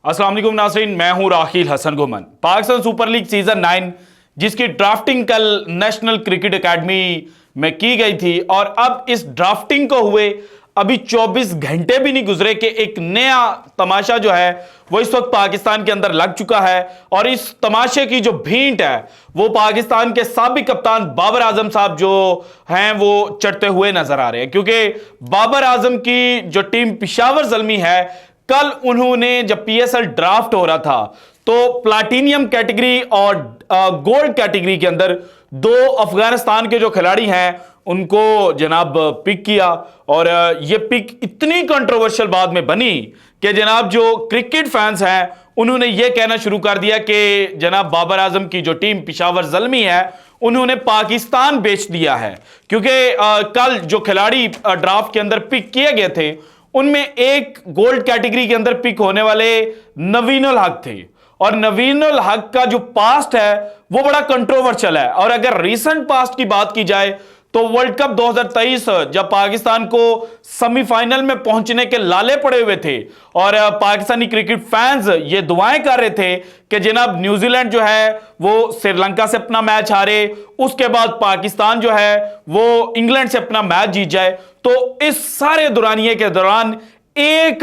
अस्सलाम वालेकुम नाज़रीन, मैं हूं राखिल Hasan गुमन। Pakistan super league season 9 जिसकी ड्राफ्टिंग कल नेशनल क्रिकेट एकेडमी में की गई थी और अब इस ड्राफ्टिंग को हुए अभी 24 घंटे भी नहीं गुजरे कि एक नया तमाशा जो है वो इस वक्त पाकिस्तान के अंदर लग चुका है। और इस तमाशे की जो भींट है वो पाकिस्तान के साबिक कप्तान बाबर आजम साहब जो हैं वो चढ़ते हुए नजर आ रहे हैं, क्योंकि बाबर आजम की जो टीम पेशावर ज़ल्मी है, कल उन्होंने जब पीएसएल ड्राफ्ट हो रहा था तो प्लाटिनियम कैटेगरी और गोल्ड कैटेगरी के अंदर दो अफगानिस्तान के जो खिलाड़ी हैं उनको जनाब पिक किया। और ये पिक इतनी कंट्रोवर्शियल बाद में बनी कि जनाब जो क्रिकेट फैंस हैं उन्होंने ये कहना शुरू कर दिया कि जनाब बाबर आजम की जो टीम पेशावर ज़ल्मी है उन्होंने पाकिस्तान बेच दिया है, क्योंकि कल जो खिलाड़ी ड्राफ्ट के अंदर पिक किए गए थे उनमें एक गोल्ड कैटेगरी के अंदर पिक होने वाले नवीनुल हक थे। और नवीनुल हक का जो पास्ट है वो बड़ा कंट्रोवर्शियल है। और अगर रीसेंट पास्ट की बात की जाए तो वर्ल्ड कप 2023 जब पाकिस्तान को सेमीफाइनल में पहुंचने के लाले पड़े हुए थे और पाकिस्तानी क्रिकेट फैंस ये दुआएं कर रहे थे कि जनाब न्यूजीलैंड जो है वो श्रीलंका से अपना मैच हारे, उसके बाद पाकिस्तान जो है वो इंग्लैंड से अपना मैच जीत जाए, तो इस सारे दुरानिये के दौरान एक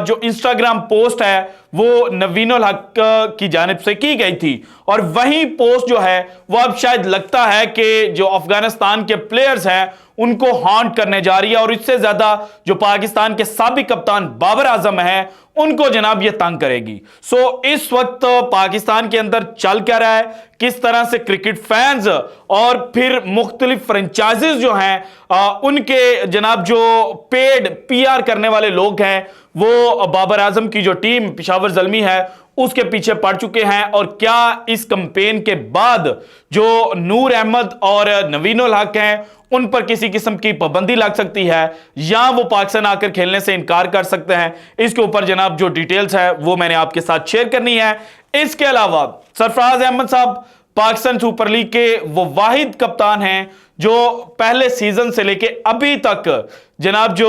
जो इंस्टाग्राम पोस्ट है वो नवीनुल हक की जानिब से की गई थी। और वही पोस्ट जो है वो अब शायद लगता है कि जो अफगानिस्तान के प्लेयर्स हैं उनको हॉन्ट करने जा रही है, और इससे ज्यादा जो पाकिस्तान के साबिक कप्तान बाबर आजम है उनको जनाब ये तंग करेगी। सो इस वक्त पाकिस्तान के अंदर चल क्या रहा है, किस तरह से क्रिकेट फैंस और फिर मुख्तलिफ फ्रेंचाइजीज जो हैं उनके जनाब जो पेड पीआर करने वाले लोग हैं वो बाबर आजम की जो टीम पेशावर ज़ल्मी है उसके पीछे पड़ चुके हैं। और क्या इस कैंपेन के बाद जो नूर अहमद और नवीनुल हक हैं उन पर किसी किस्म की पाबंदी लग सकती है या वो पाकिस्तान आकर खेलने से इनकार कर सकते हैं, इसके ऊपर जनाब जो डिटेल्स है वो मैंने आपके साथ शेयर करनी है। इसके अलावा सरफराज अहमद साहब पाकिस्तान सुपर लीग के वो वाहिद कप्तान हैं जो पहले सीजन से लेके अभी तक जनाब जो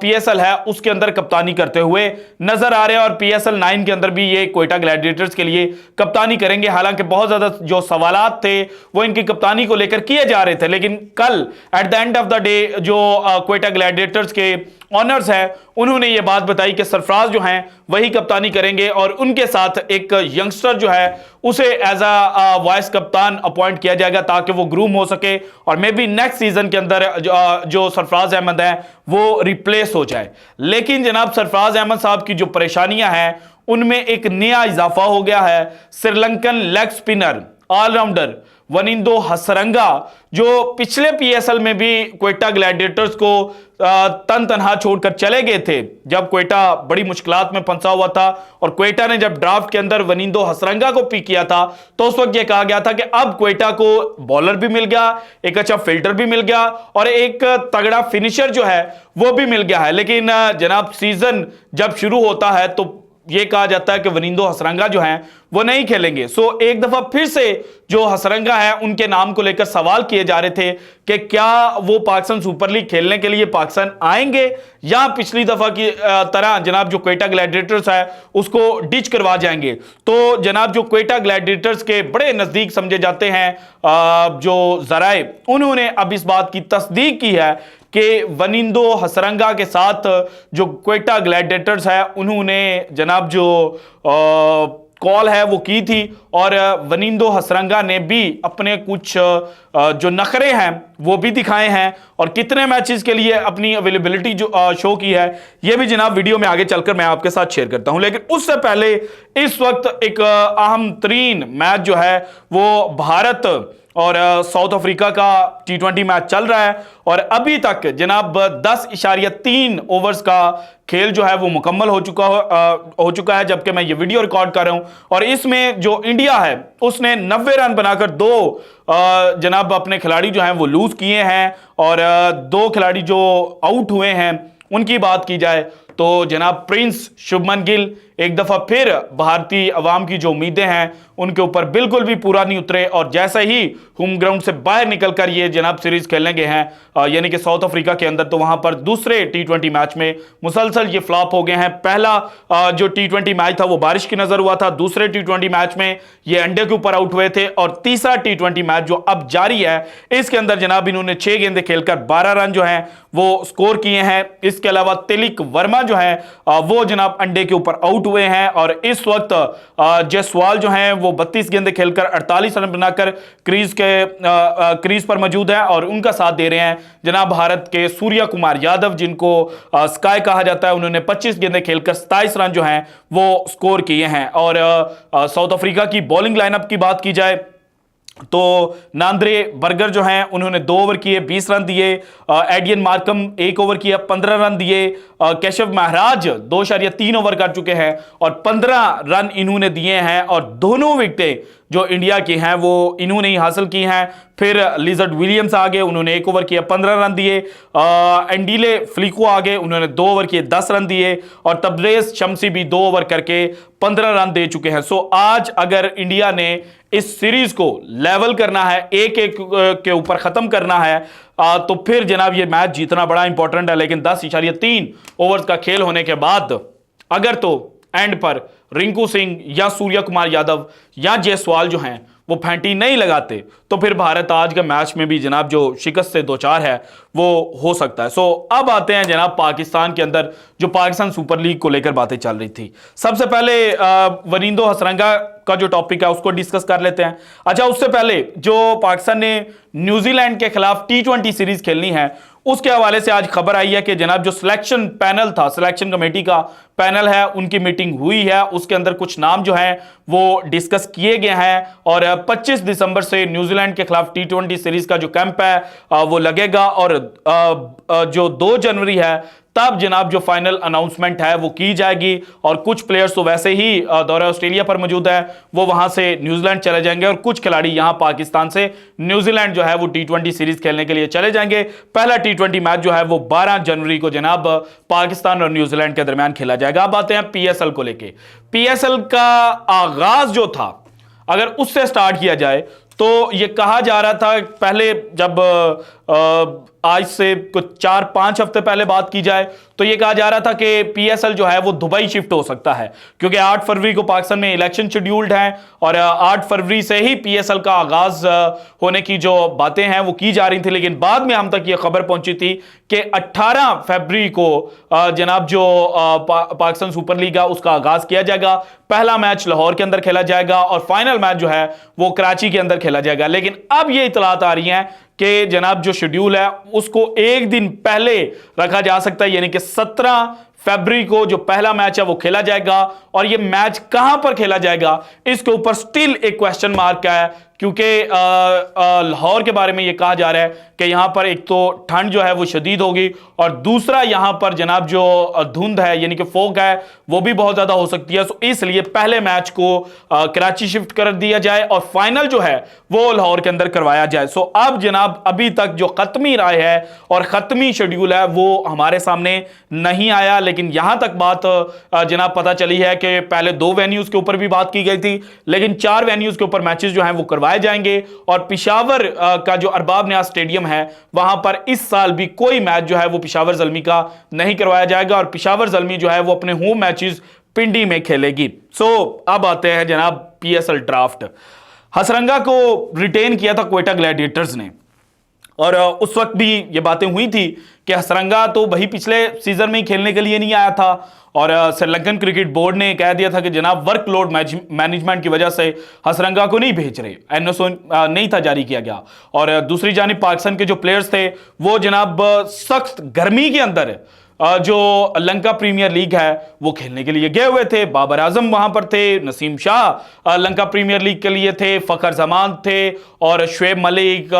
पीएसएल है उसके अंदर कप्तानी करते हुए नजर आ रहे हैं। और पीएसएल 9 के अंदर भी ये क्वेटा ग्लैडिएटर्स के लिए कप्तानी करेंगे। हालांकि बहुत ज्यादा जो सवालात थे वो इनकी कप्तानी को लेकर किए जा रहे थे, लेकिन कल at the end of the day जो क्वेटा ग्लैडिएटर्स के ऑनर्स हैं उन्होंने ये बात बताई कि सरफराज जो हैं वही कप्तानी करेंगे और उनके साथ एक यंगस्टर जो है उसे एज अ वाइस कप्तान अपॉइंट किया जाएगा ताकि वो ग्रूम हो सके और मे बी नेक्स्ट सीजन के अंदर जो सरफराज अहमद है वो रिप्लेस हो जाए। लेकिन जनाब सरफराज अहमद साहब की जो परेशानियां हैं उनमें एक नया इजाफा हो गया है। Sri Lankan leg spinner all-rounder Wanindu Hasaranga जो पिछले पीएसएल में भी क्वेटा ग्लैडिएटर्स को तन तनहा छोड़कर चले गए थे जब क्वेटा बड़ी मुश्किलात में फंसा हुआ था, और क्वेटा ने जब ड्राफ्ट के अंदर वनिंदो हसरंगा को पिक किया था तो उस वक्त यह कहा गया था कि अब क्वेटा को बॉलर भी मिल गया, एक अच्छा फील्डर भी मिल गया और एक तगड़ा फिनिशर जो है वो भी मिल गया है। लेकिन जनाब सीजन जब शुरू होता है तो ये कहा जाता है कि वनिंदो हसरंगा जो हैं वो नहीं खेलेंगे। सो एक दफा फिर से जो हसरंगा है उनके नाम को लेकर सवाल किए जा रहे थे कि क्या वो पाकिस्तान सुपर लीग खेलने के लिए पाकिस्तान आएंगे या पिछली दफा की तरह जनाब जो क्वेटा ग्लैडिएटर्स है उसको डिच करवा जाएंगे। तो जनाब जो क्वेटा ग्लैडिएटर्स के बड़े नजदीक समझे जाते हैं जो जराए उन्होंने अब इस बात की तस्दीक की है कि वनिंदो हसरंगा के साथ जो क्वेटा ग्लैडिएटर्स है उन्होंने जनाब जो कॉल है वो की थी और वनिंदो हसरंगा ने भी अपने कुछ जो नखरे हैं वो भी दिखाए हैं और कितने मैचेस के लिए अपनी अवेलेबिलिटी जो शो की है ये भी जनाब वीडियो में आगे चलकर मैं आपके साथ शेयर करता हूं। लेकिन उससे पहले इस वक्त एक अहम तरीन मैच जो है वो भारत और साउथ अफ्रीका का T20 मैच चल रहा है और अभी तक जनाब 10.3 ओवर्स का खेल जो है वो मुकम्मल हो चुका है जबकि मैं ये वीडियो रिकॉर्ड कर रहा हूं। और इसमें जो इंडिया है उसने 90 रन बनाकर दो जनाब अपने खिलाड़ी जो हैं वो लूज किए हैं और दो खिलाड़ी जो आउट हुए हैं उनकी बात की जाए तो जनाब प्रिंस, शुभमन गिल एक दफा फिर भारतीय अवाम की जो उम्मीदें हैं उनके ऊपर बिल्कुल भी पूरा नहीं उतरे और जैसे ही होम ग्राउंड से बाहर निकलकर ये जनाब सीरीज खेलने गए हैं यानी कि साउथ अफ्रीका के अंदर, तो वहां पर दूसरे टी20 मैच में मुसलसल ये फ्लॉप हो गए हैं। पहला जो टी20 मैच था वो बारिश की नजर हुआ था, दूसरे टी20 मैच में ये अंडे के ऊपर आउट हुए थे और तीसरा टी20 मैच जो अब जारी है इसके अंदर जनाब इन्होंने 6 गेंदें खेलकर 12 रन जो हैं वो स्कोर किए हैं। इसके अलावा तिलक वर्मा जो है वो जनाब अंडे के ऊपर आउट हुए हैं और इस वक्त जायसवाल जो हैं वो 32 गेंदें खेलकर 48 रन बनाकर क्रीज पर मौजूद है और उनका साथ दे रहे हैं जनाब भारत के सूर्य कुमार यादव, जिनको स्काई कहा जाता है। उन्होंने 25 गेंदें खेलकर 27 रन जो हैं वो स्कोर किए हैं। और साउथ अफ्रीका की बॉलिंग लाइनअप की बात की जाए तो नांद्रे बर्गर जो हैं उन्होंने 2 ओवर किए 20 रन दिए, एडियन मार्कम 1 ओवर किया 15 रन दिए, केशव महाराज 2.3 ओवर कर चुके हैं और 15 रन इन्होंने दिए हैं और दोनों विकेटें जो इंडिया की हैं वो इन्होंने ही हासिल की हैं। फिर लिजर्ड विलियम्स आ गए, उन्होंने 1 ओवर किया 15 रन दिए, एंडीले फ्लिको आ गए, उन्होंने 2 ओवर किए 10 रन दिए और तबरेज शम्सी भी 2 ओवर करके 15 रन दे चुके हैं। सो आज अगर इंडिया ने इस सीरीज को लेवल करना है, एक एक के ऊपर खत्म करना है, तो फिर जनाब ये मैच जीतना बड़ा इंपॉर्टेंट है। लेकिन 10.3 ओवर्स का खेल होने के बाद अगर तो एंड पर रिंकू सिंह या सूर्य कुमार यादव या जायसवाल जो हैं वो फैंटी नहीं लगाते तो फिर भारत आज के मैच में भी जनाब जो शिकस्त से दो चार है वो हो सकता है। सो अब आते हैं जनाब पाकिस्तान के अंदर जो पाकिस्तान सुपर लीग को लेकर बातें चल रही थी। सबसे पहले वरिंदो हसरंगा का जो टॉपिक है उसको डिस्कस कर लेते हैं। अच्छा, उससे पहले जो पाकिस्तान ने न्यूजीलैंड के खिलाफ टी20 सीरीज खेलनी है उसके हवाले से आज खबर आई है कि जनाब जो सिलेक्शन पैनल था, सिलेक्शन कमेटी का पैनल है, उनकी मीटिंग हुई है। उसके अंदर कुछ नाम जो हैं वो डिस्कस किए गए हैं और 25 दिसंबर से न्यूजीलैंड के खिलाफ टी20 सीरीज का जो कैंप है वो लगेगा और जो 2 जनवरी है तब जनाब जो फाइनल अनाउंसमेंट है वो की जाएगी और कुछ प्लेयर्स तो वैसे ही दौरे ऑस्ट्रेलिया पर मौजूद है, वो वहां से न्यूजीलैंड चले जाएंगे और कुछ खिलाड़ी यहां पाकिस्तान से न्यूजीलैंड जो है वो टी20 सीरीज खेलने के लिए चले जाएंगे। पहला टी20 मैच जो है वो 12 जनवरी को जनाब पाकिस्तान और न्यूजीलैंड के दरमियान खेला जाएगा। अब आते हैं पीएसएल को लेके। पीएसएल का आगाज जो था अगर उससे स्टार्ट किया जाए तो ये कहा जा रहा था पहले, जब आज से कुछ 4-5 हफ्ते पहले बात की जाए तो ये कहा जा रहा था कि पीएसएल जो है वो दुबई शिफ्ट हो सकता है क्योंकि 8 फरवरी को पाकिस्तान में इलेक्शन शेड्यूल्ड है और 8 फरवरी से ही पीएसएल का आगाज होने की जो बातें हैं वो की जा रही थी। लेकिन बाद में हम तक ये खबर पहुंची थी कि 18 फरवरी को जनाब जो पाकिस्तान सुपर लीग है उसका आगाज किया जाएगा। पहला मैच लाहौर के अंदर खेला जाएगा और फाइनल मैच जो है वो कराची के अंदर खेला जाएगा। लेकिन अब ये इतलात आ रही हैं कि जनाब जो शेड्यूल है उसको एक दिन पहले रखा जा सकता है, यानी कि 17 फरवरी को जो पहला मैच है वो खेला जाएगा और ये मैच कहां पर खेला जाएगा इसके ऊपर स्टिल एक क्वेश्चन मार्क है क्योंकि लाहौर के बारे में ये कहा जा रहा है कि यहां पर एक तो ठंड जो है वो शदीद होगी और दूसरा यहां पर जनाब जो धुंध है यानी कि फॉग है वो भी बहुत ज्यादा हो सकती है। तो इसलिए पहले मैच को कराची शिफ्ट कर दिया जाए और फाइनल जो है वो लाहौर के अंदर करवाया जाए। सो अब जनाब अभी तक जो खत्मी राय है और खत्मी शेड्यूल है वो हमारे सामने नहीं आया, लेकिन यहां तक बात जनाब पता चली है कि पहले 2 वेन्यूज के ऊपर भी बात की गई थी लेकिन 4 वेन्यूज के ऊपर मैचेस जो हैं वो करवाए जाएंगे और पिशावर का जो अरबाब नियाज स्टेडियम है वहां पर इस साल भी कोई मैच जो है वो पिशावर ज़ल्मी का नहीं करवाया जाएगा और पिशावर ज़ल्मी जो है वो अपने होम मैचेस पिंडी में खेलेगी। सो अब आते हैं जनाब पीएसएल ड्राफ्ट। हसरंगा को रिटेन किया था क्वेटा ग्लैडिएटर्स ने और उस वक्त भी ये बातें हुई थी कि हसरंगा तो वही पिछले सीजन में ही खेलने के लिए नहीं आया था और श्रीलंकन क्रिकेट बोर्ड ने कह दिया था कि जनाब वर्कलोड मैनेजमेंट की वजह से हसरंगा को नहीं भेज रहे, एनओसी नहीं था जारी किया गया। और दूसरी जानिब पाकिस्तान के जो प्लेयर्स थे वो जनाब सख्त गर्मी के अंदर जो लंका प्रीमियर लीग है वो खेलने के लिए गए हुए थे। बाबर आजम वहां पर थे, नसीम शाह लंका प्रीमियर लीग के लिए थे, फखर जमान थे और शुएब मलिक,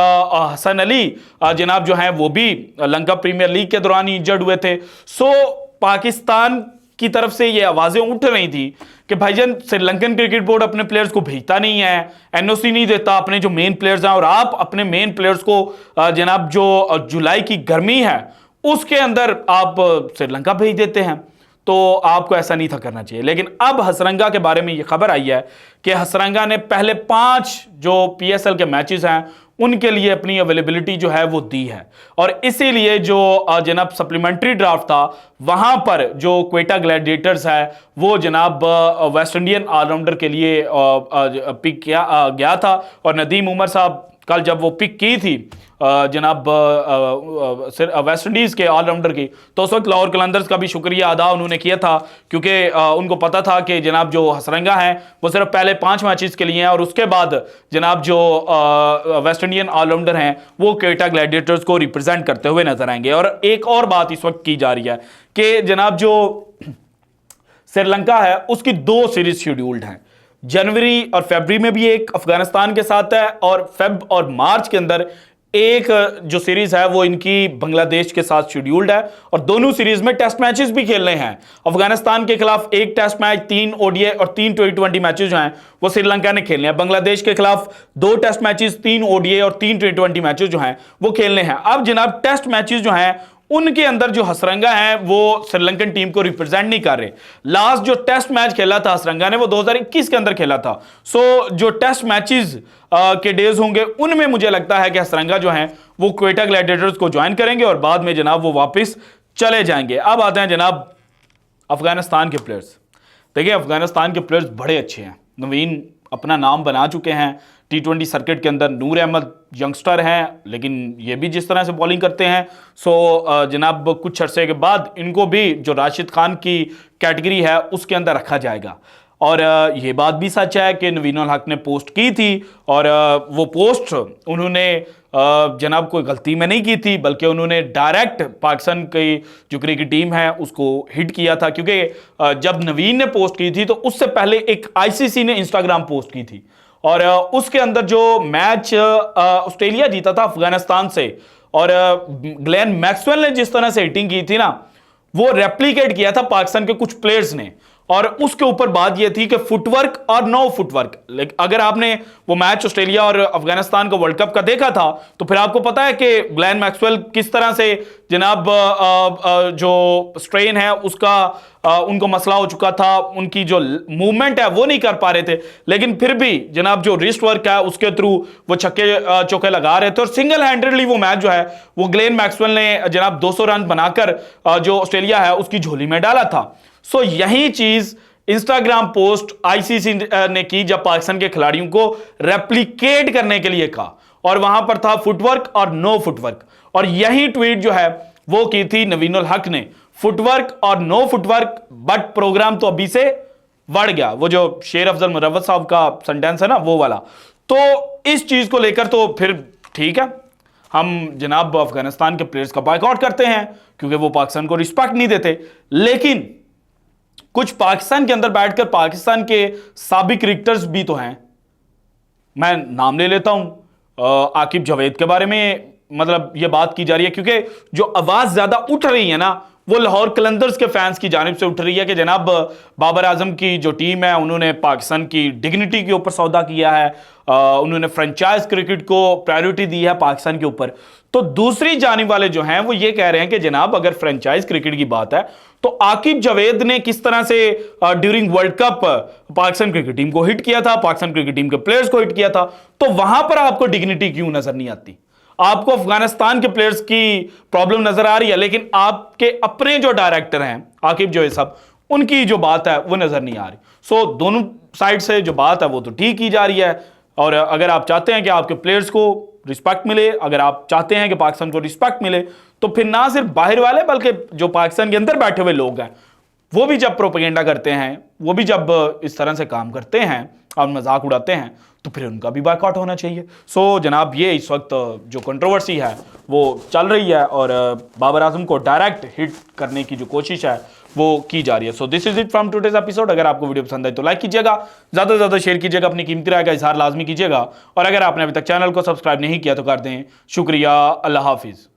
हसन अली जनाब जो हैं वो भी लंका प्रीमियर लीग के दौरान ही इंजर्ड हुए थे। सो पाकिस्तान की तरफ से ये आवाजें उठ रही थी कि भाईजान श्रीलंकन क्रिकेट बोर्ड अपने प्लेयर्स को भेजता नहीं है, एनओसी नहीं देता अपने जो मेन प्लेयर्स हैं और आप अपने मेन प्लेयर्स को जनाब जो जुलाई की गर्मी है उसके अंदर आप श्रीलंका भेज देते हैं। तो आपको ऐसा नहीं था करना चाहिए। लेकिन अब हसरंगा के बारे में ये खबर आई है कि हसरंगा ने पहले 5 जो पीएसएल के मैचेस हैं उनके लिए अपनी अवेलेबिलिटी जो है वो दी है, और इसीलिए जो जनाब सप्लीमेंट्री ड्राफ्ट था वहां पर जो क्वेटा ग्लैडिएटर्स है वो जनाब वेस्ट इंडियन ऑलराउंडर के लिए पिक किया गया था। और नदीम उमर साहब कल जब वो पिक की थी जनाब वेस्ट इंडीज के ऑलराउंडर की, तो उस वक्त लाहौर कलंदर्स का भी शुक्रिया अदा उन्होंने किया था, क्योंकि उनको पता था कि जनाब जो हसरंगा हैं वो सिर्फ पहले 5 मैचेस के लिए हैं, और उसके बाद जनाब जो वेस्ट इंडियन ऑलराउंडर हैं वो क्वेटा ग्लैडिएटर्स को रिप्रेजेंट करते हुए नजर आएंगे। और एक और बात इस वक्त की जा रही है कि जनाब जो श्रीलंका है उसकी 2 सीरीज शेड्यूल्ड हैं, जनवरी और फरवरी में भी एक अफगानिस्तान के साथ है, और फेब और मार्च के अंदर एक जो सीरीज है वो इनकी बांग्लादेश के साथ शेड्यूल्ड है, और दोनों सीरीज में टेस्ट मैचेस भी खेलने हैं। अफगानिस्तान के खिलाफ 1 टेस्ट मैच, 3 ओडीआई और 3 T20 मैचेस जो हैं वो श्रीलंका ने खेलने हैं। बांग्लादेश के खिलाफ 2 टेस्ट मैचेस, 3 ओडीआई और 3 T20 मैचेस जो हैं वो खेलने हैं। अब जनाब टेस्ट मैचेस जो हैं उनके अंदर जो हसरंगा है वो श्रीलंकन टीम को रिप्रेजेंट नहीं कर रहे। लास्ट जो टेस्ट मैच खेला था हसरंगा ने वो 2021 के अंदर खेला था। सो जो टेस्ट मैचेस के डेज होंगे उनमें मुझे लगता है कि हसरंगा जो हैं वो क्वेटा ग्लैडिएटर्स को ज्वाइन करेंगे और बाद में जनाब वो वापस चले जाएंगे। अब आते हैं जनाब अफगानिस्तान के प्लेयर्स। देखिए अफगानिस्तान के प्लेयर्स बड़े अच्छे हैं, नवीन अपना नाम बना चुके हैं T20 सर्किट के अंदर। नूर अहमद यंगस्टर हैं, लेकिन ये भी जिस तरह से बॉलिंग करते हैं, सो जनाब कुछ अरसे के बाद इनको भी जो राशिद खान की कैटेगरी है उसके अंदर रखा जाएगा। और ये बात भी सच है कि नवीन उल हक ने पोस्ट की थी, और वो पोस्ट उन्होंने जनाब कोई गलती में नहीं की थी, बल्कि उन्होंने डायरेक्ट पाकिस्तान की जो क्रिकेट टीम है उसको हिट किया था। क्योंकि जब नवीन ने पोस्ट की थी तो उससे पहले एक आईसीसी ने इंस्टाग्राम पोस्ट की थी, और उसके अंदर जो मैच ऑस्ट्रेलिया जीता था अफगानिस्तान से, और ग्लेन मैक्सवेल ने जिस तरह से हिटिंग की थी ना वो रेप्लिकेट किया था पाकिस्तान के कुछ प्लेयर्स ने। और उसके ऊपर बात यह थी कि फुटवर्क और नो फुटवर्क, अगर आपने वो मैच ऑस्ट्रेलिया और अफगानिस्तान का वर्ल्ड कप का देखा था तो फिर आपको पता है कि ग्लेन मैक्सवेल किस तरह से जनाब जो स्ट्रेन है उसका उनको मसला हो चुका था, उनकी जो मूवमेंट है वो नहीं कर पा रहे थे, लेकिन फिर भी जनाब जो रिस्ट वर्क है उसके थ्रू वो छक्के चौके लगा रहे थे, और सिंगल हैंडेडली वो मैच जो है वो ग्लेन मैक्सवेल ने जनाब 200 रन बनाकर जो ऑस्ट्रेलिया है उसकी झोली में डाला था। सो यही चीज इंस्टाग्राम पोस्ट आईसीसी ने की जब पाकिस्तान के खिलाड़ियों को रेप्लिकेट करने के लिए कहा, और वहां पर था फुटवर्क और नो फुटवर्क। और यही ट्वीट जो है वो की थी नवीन उल हक ने, फुटवर्क और नो फुटवर्क, बट प्रोग्राम तो अभी से बढ़ गया। वो जो शेर अफजल मुरव्वत साहब का सेंटेंस है ना वो वाला। तो इस चीज को लेकर तो फिर ठीक है, हम जनाब अफगानिस्तान के प्लेयर्स का बायकॉट करते हैं क्योंकि वो पाकिस्तान को रिस्पेक्ट नहीं देते, लेकिन कुछ पाकिस्तान के अंदर बैठकर पाकिस्तान के साबिक क्रिकेटर्स भी तो हैं। मैं नाम ले लेता हूं आकिब जावेद के बारे में, मतलब ये बात की जा रही है क्योंकि जो आवाज ज्यादा उठ रही है ना वो लाहौर कलंदर्स के फैंस की जानिब से उठ रही है कि जनाब बाबर आजम की जो टीम है उन्होंने पाकिस्तान की डिग्निटी के ऊपर सौदा किया है, उन्होंने फ्रेंचाइज क्रिकेट को प्रायोरिटी दी है पाकिस्तान के ऊपर। तो दूसरी जानिब वाले जो हैं वो ये कह रहे हैं कि जनाब अगर फ्रेंचाइज क्रिकेट की बात है तो आकिब जावेद ने किस तरह से during world cup Pakistan cricket team को हिट किया था, पाकिस्तान क्रिकेट टीम के प्लेयर्स को हिट किया था, तो वहां पर आपको डिग्निटी क्यों नजर नहीं आती? आपको अफगानिस्तान के प्लेयर्स की प्रॉब्लम नजर आ रही है, लेकिन आपके अपने जो डायरेक्टर हैं आकिब जावेद साहब उनकी जो बात है वो नजर नहीं आ रही। सो दोनों साइड से जो बात है वो तो ठीक की जा रही है, और अगर आप चाहते हैं कि आपके प्लेयर्स को रिस्पेक्ट मिले, अगर आप चाहते हैं कि पाकिस्तान को रिस्पेक्ट मिले, तो फिर ना सिर्फ बाहर वाले बल्कि जो पाकिस्तान के अंदर बैठे हुए लोग हैं वो भी जब प्रोपेगेंडा करते हैं, वो भी जब इस तरह से काम करते हैं और मजाक उड़ाते हैं, तो फिर उनका भी बायकॉट होना चाहिए। सो जनाब ये इस वक्त जो कंट्रोवर्सी है वो चल रही है, और बाबर आजम को डायरेक्ट हिट करने की जो कोशिश है वो की जा रही है। So this is it from today's episode. अगर आपको वीडियो पसंद आए तो लाइक कीजिएगा, ज़्यादा से ज़्यादा शेयर कीजिएगा, अपनी कीमती राय का इजहार लाजमी कीजिएगा, और अगर आपने अभी तक चैनल को सब्सक्राइब नहीं किया तो कर दें। शुक्रिया, अल्लाह हाफिज़।